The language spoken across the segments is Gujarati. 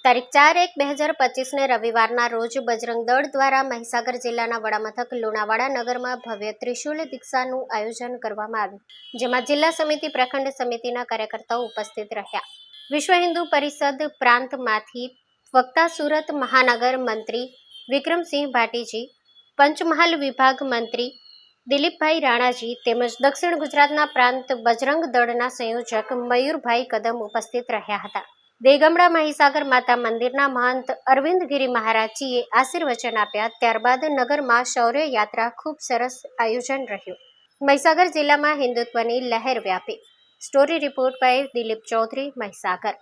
તારીખ 4/1/2025 ને રવિવારના રોજ બજરંગ દળ દ્વારા મહીસાગર જિલ્લાના વડામથક લુણાવાડા નગરમાં ભવ્ય ત્રિશુલ દીક્ષાનું આયોજન કરવામાં આવ્યું, જેમાં જિલ્લા સમિતિ, પ્રખંડ સમિતિના કાર્યકર્તાઓ ઉપસ્થિત રહ્યા. વિશ્વ હિન્દુ પરિષદ પ્રાંતમાંથી વક્તા, સુરત મહાનગર મંત્રી વિક્રમસિંહ ભાટીજી, પંચમહાલ વિભાગ મંત્રી દિલીપભાઈ રાણાજી તેમજ દક્ષિણ ગુજરાતના પ્રાંત બજરંગ દળના સંયોજક મયુરભાઈ કદમ ઉપસ્થિત રહ્યા હતા. દેગમડા મહીસાગર માતા મંદિરના મહંત અરવિંદગીરી મહારાજજીએ આશીર્વચન આપ્યા. ત્યારબાદ નગરમાં શૌર્ય યાત્રા ખૂબ સરસ આયોજન રહ્યું. મહીસાગર જિલ્લામાં હિન્દુત્વની લહેર વ્યાપી. Story report by Dilip Chaudhary, Mahisagar.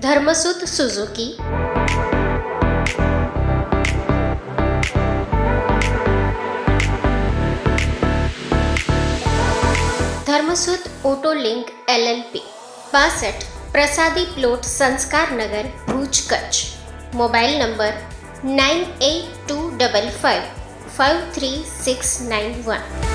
Dharmasut Suzuki, Dharmasut auto link LLP, 62 Prasadi plot, Sanskarnagar, Bhuj, Kutch. Mobile number 9825553691.